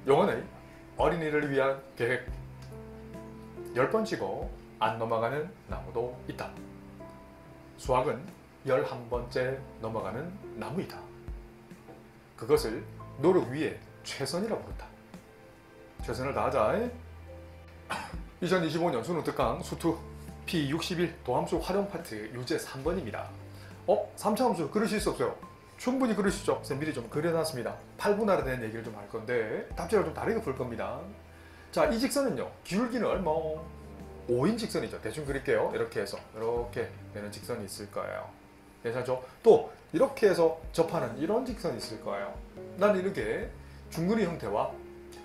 영어는 어린이를 위한 계획. 10번 치고 안 넘어가는 나무도 있다. 수학은 11번째 넘어가는 나무이다. 그것을 노력 위에 최선이라고 부른다. 최선을 다하자. 2025년 수능 특강 수투 P61 도함수 활용 파트 유제 3번입니다. 3차 함수 그리실 수 없어요? 충분히 그리시죠? 쌤 미리 좀 그려놨습니다. 8분할에 대한 얘기를 좀 할 건데 답지를 좀 다르게 풀 겁니다. 자, 이 직선은요, 기울기는 얼마? 5인 직선이죠. 대충 그릴게요. 이렇게 해서 이렇게 되는 직선이 있을 거예요. 괜찮죠? 또 이렇게 해서 접하는 이런 직선이 있을 거예요. 난 이렇게 중근의 형태와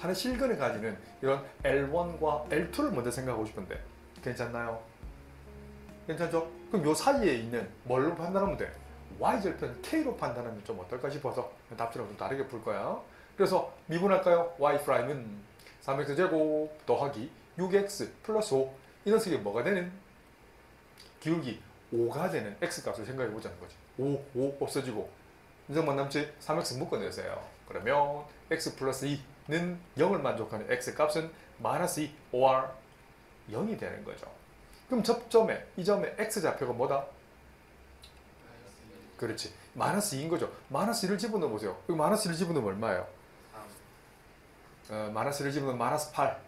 하는 실근을 가지는 이런 L1과 L2를 먼저 생각하고 싶은데 괜찮나요? 괜찮죠? 그럼 요 사이에 있는 뭘로 판단하면 돼? y절편 k로 판단하면 좀 어떨까 싶어서 답지랑 좀 다르게 풀 거야. 그래서 미분할까요? y'은 3x제곱 더하기 6x 플러스 5 이 녀석이 뭐가 되는? 기울기 5가 되는 x값을 생각해 보자는 거지. 5 없어지고 인정만 남지 3x 묶어내세요. 그러면 x 플러스 2는 0을 만족하는 x값은 마이너스 2 or 0이 되는 거죠. 그럼 접점에 이 점의 x좌표가 뭐다? 그렇지. 마이너스 2인 거죠. 마이너스 1을 집어넣어 보세요. 여기 마이너스 1을 집어넣으면 얼마예요? 마이너스 1을 집어넣으면 마이너스 8,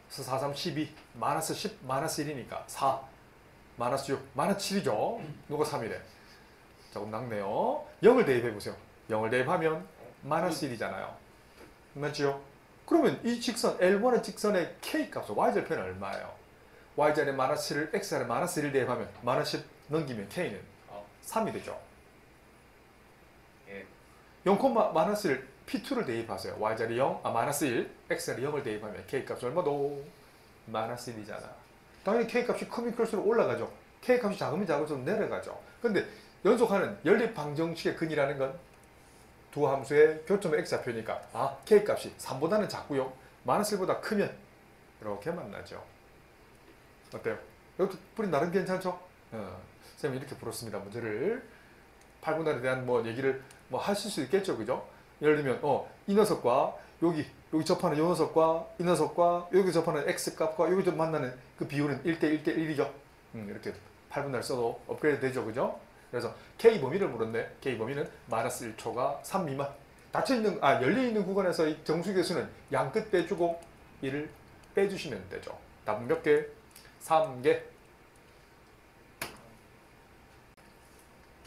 4, 3, 12, 마이너스 10, 마이너스 1이니까 4, 마이너스 6, 마이너스 7이죠. 누가 3이래? 조금 낙네요. 0을 대입해 보세요. 0을 대입하면 마이너스 1이잖아요. 맞죠? 그러면 이 직선 L1의 직선의 K값은 Y절편은 얼마예요? Y자리에 마이너스 7을 X자리에 마이너스 1을 대입하면 마이너스 10 넘기면 K는 3이 되죠. 0, 마이너스 1 P2를 대입하세요. Y자리 0, 마이너스 1, X자리 0을 대입하면 K값이 얼마도? 마이너스 1이잖아. 당연히 K값이 크면 클수록 올라가죠. K값이 작으면 작을수록 내려가죠. 근데 연속하는 연립방정식의 근이라는 건 두 함수의 교점의 X좌표니까 K값이 3보다는 작고요. 마이너스 1보다 크면 이렇게 만나죠. 어때요? 이것도 풀이 나름 괜찮죠? 쌤이 이렇게 풀었습니다. 문제를 8분할에 대한 얘기를 하실 수 있겠죠, 그죠? 예를 들면 이 녀석과 여기 접하는 이 녀석과 이 녀석과 여기 접하는 x 값과 여기 좀 만나는 그 비율은 1대 1대 1이죠. 이렇게 8분할 써도 업그레이드 되죠, 그죠? 그래서 k 범위를 물었네. k 범위는 마이너스 1초가 3 미만. 열려 있는 구간에서 이 정수 개수는 양 끝 빼주고 1을 빼주시면 되죠. 답은 몇 개? 3개.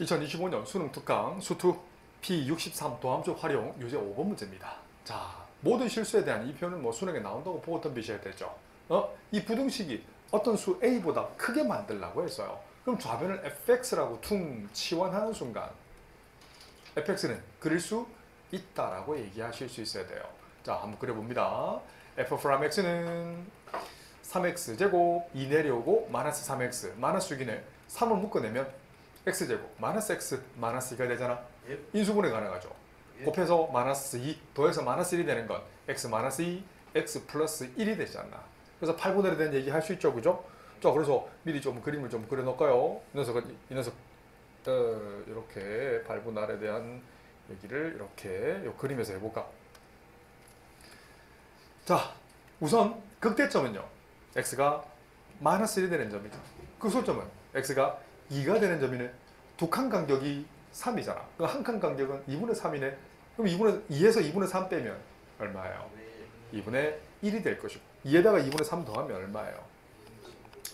2025년 수능 특강 수투 P63 도함수 활용 유제 5번 문제입니다. 자, 모든 실수에 대한 이 표현은 수능에 나온다고 보고 덤비셔야 되죠. 이 부등식이 어떤 수 A보다 크게 만들라고 했어요. 그럼 좌변을 fx라고 퉁 치환하는 순간 fx는 그릴 수 있다라고 얘기하실 수 있어야 돼요. 자, 한번 그려봅니다. f from x는 3x제곱 2 내려오고 마이너스 3x 마이너스 6이네. 3을 묶어내면 x제곱 마이너스 x 마이너스 2가 되잖아. 인수분해 가능하죠. 곱해서 마이너스 2 더해서 마이너스 1이 되는 건 x 마이너스 2 x 플러스 1이 되지 않나. 그래서 8분할에 대한 얘기 할 수 있죠, 그죠? 자, 그래서 미리 좀 그림을 좀 그려놓을까요? 이 녀석 이렇게 8분할에 대한 얘기를 이렇게 이 그림에서 해볼까? 자, 우선 극대점은요, x가 마이너스 1이 되는 점이죠. 극소점은 x가 2가 되는 점이네. 두 칸 간격이 3이잖아. 한 칸 간격은 2분의 3이네. 그럼 2에서 2분의 3 빼면 얼마예요? 2분의 1이 될 것이고 2에다가 2분의 3 더하면 얼마예요?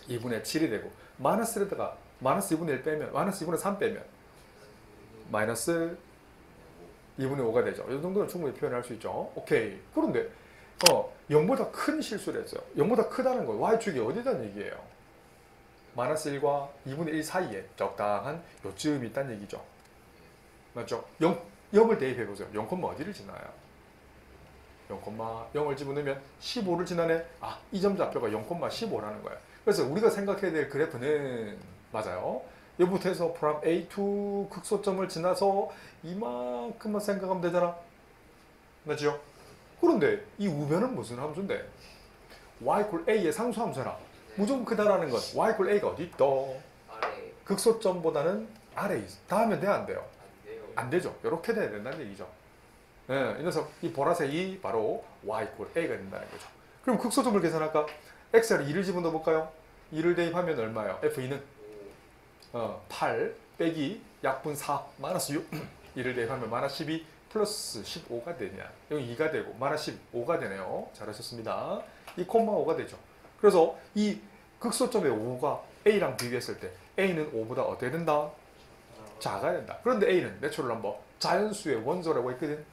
2분의 7이 되고 마이너스에다가 마이너스 2분의 1 빼면 마이너스 2분의 3 빼면 마이너스 2분의 5가 되죠. 이 정도는 충분히 표현할 수 있죠. 오케이. 그런데 0보다 큰 실수를 했어요. 0보다 크다는 건 y축이 어디다는 얘기예요? 마이너스 1과 2분의 1 사이에 적당한 요쯤이 있다는 얘기죠. 맞죠? 0을 대입해보세요. 0, 어디를 지나요? 0,0을 집어넣으면 15를 지나네. 이 점 좌표가 0,15라는 거예요. 그래서 우리가 생각해야 될 그래프는 맞아요. 여기부터 해서 from A to 극소점을 지나서 이만큼만 생각하면 되잖아. 맞죠? 그런데 이 우변은 무슨 함수인데? y equal a의 상수함수라. 무조건 크다라는 건 y equal a가 어디 있다? 극소점보다는 아래에 있어. 다 하면 돼, 안 돼요? 안 되죠. 이렇게 돼야 된다는 얘기죠. 예, 이 녀석 이 보라색이 바로 y = a가 된다는 거죠. 그럼 극소점을 계산할까? x를 2를 집어넣어 볼까요? 2를 대입하면 얼마예요? f2는 8 빼기 약분 4 마이너스 6 2를 대입하면 마이너스 12 플러스 15가 되냐? 여기 2가 되고 마이너스 15가 되네요. 잘하셨습니다. 이 콤마 5가 되죠. 그래서 이 극소점의 5가 a랑 비교했을 때 a는 5보다 어떻게 된다? 작아야 된다. 그런데 a는 내추럴 넘버 자연수의 원소라고 했거든.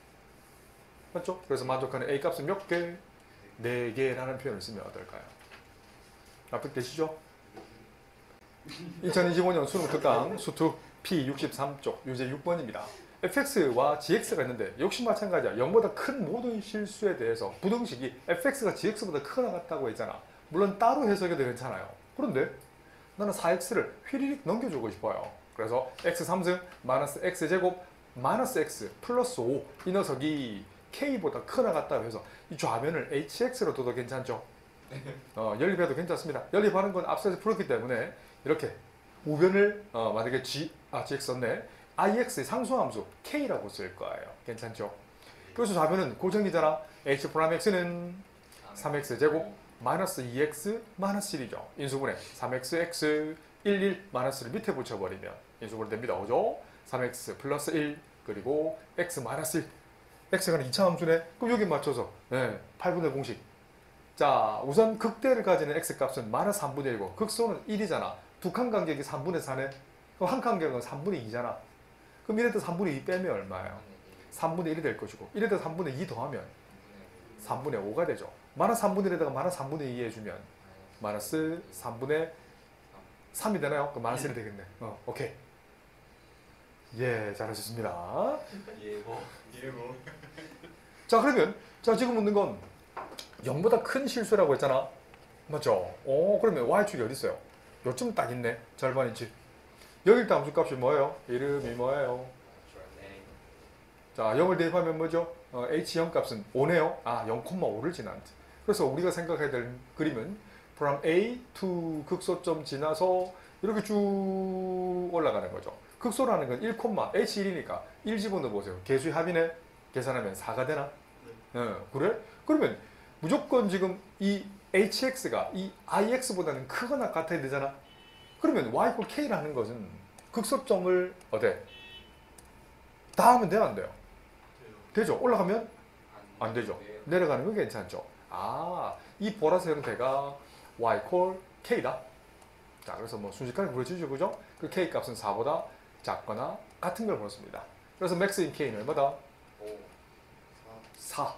맞죠? 그래서 만족하는 a 값은 몇 개? 4개라는 표현을 쓰면 어떨까요? 납득되시죠? 2025년 수능 특강 수투 P63쪽 유제 6번입니다. fx와 gx가 있는데 역시 마찬가지야. 0보다 큰 모든 실수에 대해서 부등식이 fx가 gx보다 크거나 같다고 했잖아. 물론 따로 해석해도 괜찮아요. 그런데 나는 4x를 휘리릭 넘겨주고 싶어요. 그래서 x 3승 마이너스 x제곱 마이너스 x 플러스 5 이 녀석이 k보다 크거나 같다고 해서 이 좌변을 hx로 둬도 괜찮죠? 연립해도 괜찮습니다. 연립하는 건 앞서서 풀었기 때문에 이렇게 우변을 만약에 gx 썼네. ix의 상수함수 k라고 쓸 거예요. 괜찮죠? 그래서 좌변은 고정이잖아. h'x는 3x제곱 마이너스 2x 마이너스 1이죠. 인수분해 3xx 11 마이너스를 밑에 붙여버리면 인수분해 됩니다. 그죠? 3x 플러스 1 그리고 x 마이너스 1 x가 2차 함수네. 그럼 여기 맞춰서 8분의 공식. 자, 우선 극대를 가지는 x값은 마이너스 3분의 1이고 극소는 1이잖아. 두 칸 간격이 3분의 4네. 그럼 한 간격은 3분의 2잖아. 그럼 이래도 3분의 2 빼면 얼마예요? 3분의 1이 될 것이고 이래도 3분의 2 더하면 3분의 5가 되죠. 마이너스 3분의 1에다가 마이너스 3분의 2 해주면 마이너스 3분의 3이 되나요? 그럼 마이너스 1이 되겠네. 오케이. 예, 잘하셨습니다. 예고. 자, 그러면 자 지금 묻는 건 0보다 큰 실수라고 했잖아. 맞죠? 그러면 y축이 어디 있어요? 요쯤 딱 있네. 절반인치. 여기 일단 함수값이 뭐예요? 이름이 뭐예요? 자, 0을 대입하면 뭐죠? h0 값은 5네요. 0,5를 지났는데. 그래서 우리가 생각해야 될 그림은 from A to 극소점 지나서 이렇게 쭉 올라가는 거죠. 극소라는 건 1, h1이니까 1 집어넣어 보세요. 개수의 합이네. 계산하면 4가 되나? 그래? 그러면 무조건 지금 이 hx가 이 ix보다는 크거나 같아야 되잖아. 그러면 y = k라는 것은 극소점을 어때? 다 하면 돼요, 안 돼요? 되죠? 올라가면 안 되죠. 내려가는 건 괜찮죠. 이 보라색 형태가 y = k다. 자, 그래서 뭐 순식간에 구해주죠, 그죠? 그 k 값은 4보다 작거나 같은 걸 보였습니다. 그래서 max인 k는 얼마다? 4.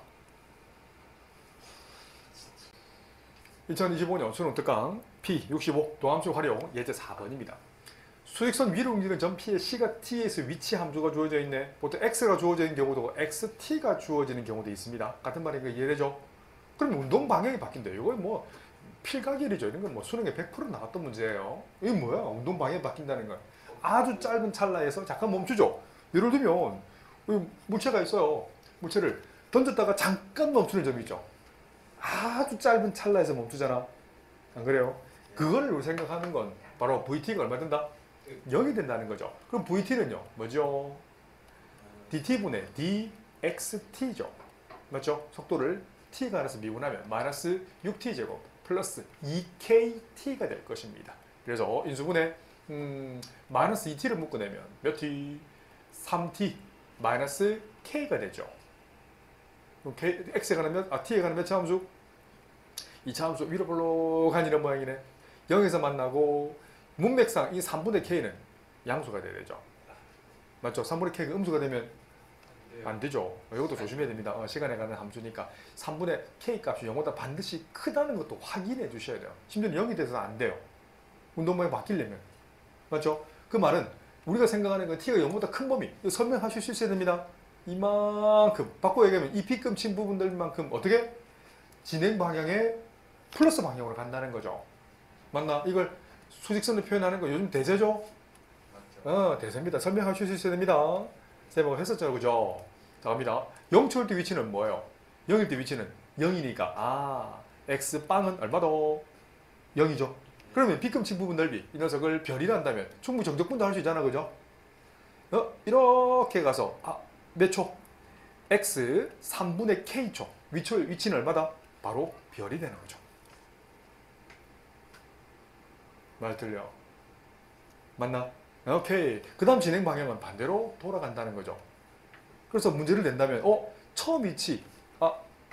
2025년 수능 특강 P65 도함수 활용 예제 4번입니다. 수직선 위로 움직이는 점 P의 C가 T에서 위치 함수가 주어져 있네. 보통 X가 주어져 있는 경우도 XT가 주어지는 경우도 있습니다. 같은 말인 거 이해되죠? 그럼 운동 방향이 바뀐대요. 이거 뭐 필각일이죠. 이런 건 뭐 수능에 100% 나왔던 문제예요. 이게 뭐야? 운동 방향이 바뀐다는 건 아주 짧은 찰나에서 잠깐 멈추죠. 예를 들면 물체가 있어요. 물체를 던졌다가 잠깐 멈추는 점이 있죠. 아주 짧은 찰나에서 멈추잖아. 안 그래요? 그거를 생각하는 건 바로 VT가 얼마 된다? 0이 된다는 거죠. 그럼 VT는요, 뭐죠? DT분의 DXT죠. 맞죠? 속도를 T가 안에서 미분하면 마이너스 6T제곱 플러스 2KT가 될 것입니다. 그래서 인수분해 마이너스 2T를 묶어내면 몇 T? 3T 마이너스 K가 되죠. X에 가는 T에 가는 몇 차 함수? 2차 함수 위로 볼록한 모양이네. 0에서 만나고 문맥상 이 3분의 K는 양수가 돼야 되죠. 맞죠? 3분의 K가 음수가 되면 안 되죠. 이것도 조심해야 됩니다. 시간에 가는 함수니까 3분의 K 값이 0보다 반드시 크다는 것도 확인해 주셔야 돼요. 심지어는 0이 돼서는 안 돼요. 운동 모양이 바뀌려면. 맞죠? 그 말은 우리가 생각하는 건 T가 0보다 큰 범위. 이거 설명하실 수 있어야 됩니다. 이만큼. 바꿔 얘기하면 이 P금 친 부분들만큼 어떻게? 진행 방향의 플러스 방향으로 간다는 거죠. 맞나? 이걸 수직선을 표현하는 거 요즘 대세죠? 맞죠. 대세입니다. 설명하실 수 있어야 됩니다. 쌤하고 했었죠, 그죠? 자, 갑니다. 0초일 때 위치는 뭐예요? 0일 때 위치는 0이니까 X빵은 얼마 더? 0이죠. 그러면 B금 친 부분 넓이 이 녀석을 별이라 한다면 충분히 정적분도 할 수 있잖아, 그죠? 이렇게 가서 몇 초? x 3분의 k초. 위치는 얼마다? 바로 별이 되는 거죠. 말 들려? 맞나? 오케이. 그 다음 진행 방향은 반대로 돌아간다는 거죠. 그래서 문제를 낸다면, 처음 위치.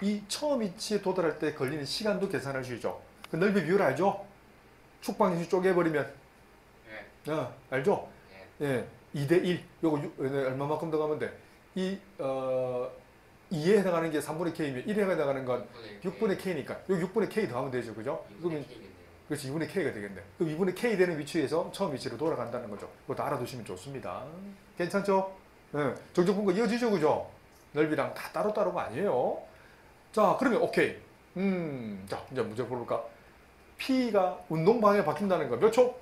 이 처음 위치에 도달할 때 걸리는 시간도 계산할 수 있죠. 그 넓이 비율 알죠? 축방식 쪼개버리면. 알죠? 예. 2대1. 요거 얼마만큼 더 가면 돼? 2에 해당하는 게 3분의 k이면 1에 해당하는 건 6분의 k니까. 요 6분의 k 더하면 되죠. 그죠? 그러면 그렇지, 2분의 k가 되겠네. 그럼 2분의 k 되는 위치에서 처음 위치로 돌아간다는 거죠. 그것도 알아두시면 좋습니다. 괜찮죠? 네. 정적분과 이어지죠, 그죠? 넓이랑 다 따로따로가 아니에요. 자, 그러면 오케이. 자, 이제 문제 볼까? P가 운동 방향이 바뀐다는 거 몇 초?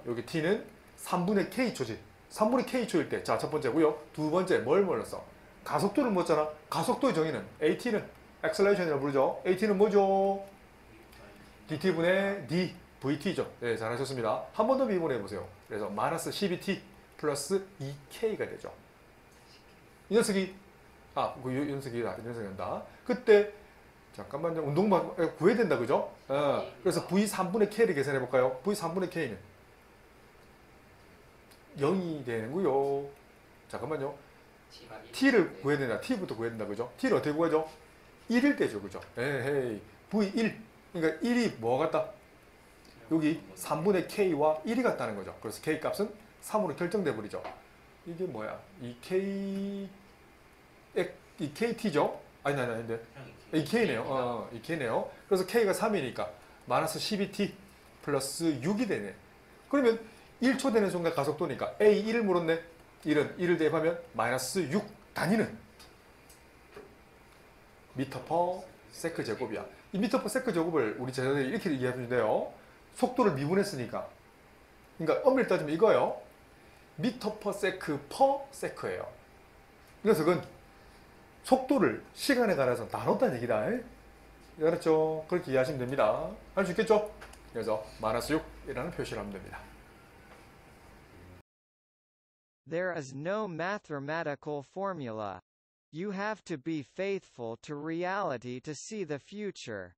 여기 T는 3분의 K초지. 3분의 K초일 때, 자, 첫 번째고요. 두 번째, 뭘 몰랐어? 가속도를 묻잖아. 가속도의 정의는 AT는 acceleration이라고 부르죠. AT는 뭐죠? dt분의 d, vt죠. 네, 잘하셨습니다. 한 번 더 미분해 보세요. 그래서 마이너스 12t 플러스 2k가 되죠. 이 녀석이 이 녀석이다. 이 녀석이 한다. 그때 잠깐만요. 운동방 구해야 된다, 그죠? 그래서 v 3분의 k를 계산해 볼까요? v 3분의 k는 0이 되는고요. 잠깐만요. t를 구해야 된다. t부터 구해야 된다, 그죠? t를 어떻게 구하죠? 1일 때죠, 그죠? 에헤이. v1 그러니까 1이 뭐 같다? 여기 3분의 k와 1이 같다는 거죠. 그래서 k 값은 3으로 결정돼 버리죠. 이게 뭐야? 이 kt죠? 아닌데. 이 k네요. 이 k네요. 그래서 k가 3이니까 마이너스 12t 플러스 6이 되네. 그러면 1초 되는 순간 가속도니까 a1을 물었네. 1을 대입하면 마이너스 6 단위는 미터 퍼 세크 제곱이야. 이 미터 퍼 세크 제곱을 우리 제자들이 이렇게 이해하면 돼요. 속도를 미분했으니까. 그러니까 엄밀히 따지면 이거요. 미터 퍼 세크예요. 이 녀석은 속도를 시간에 관해서 나눴다는 얘기다. 알았죠? 그렇게 이해하시면 됩니다. 알 수 있겠죠? 그래서 마이너스 6이라는 표시를 하면 됩니다. There is no mathematical formula. You have to be faithful to reality to see the future.